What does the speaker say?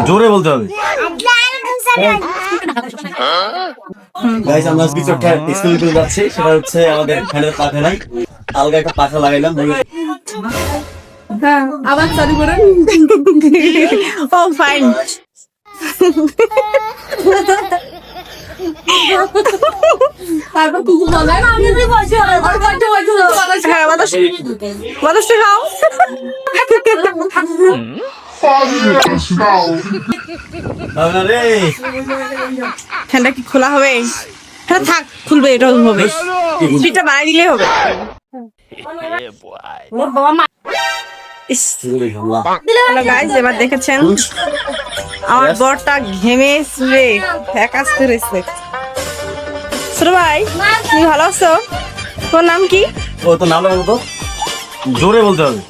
জোরে বলতে হবে। গাইস আমরা কিছু একটা এক্সপেরিমেন্ট যাচ্ছি, সেটা হচ্ছে আমাদের ফ্যানের পাখা নাই, আলগা একটা পাখা লাগাইলাম। হ্যাঁ আবার চালু করেন। ও ফাইন। তারপর কিছু বলেন। হ্যাঁ বাতাসটা খাও। রে ফ্যানটা কি খোলা হবে? হ্যাঁ থাক, খুলবে, এটা হবে, স্পিডটা বাড়াই দিলে হবে। হ্যালো গাইস, এবার দেখেছেন আমার বরটা ঘেমে শুয়ে ফ্যাকাস করেছে। ছোট ভাই তুমি ভালো আছো? তোর নাম কি? ও তো নাম বলতো, জোরে বলতে হবে।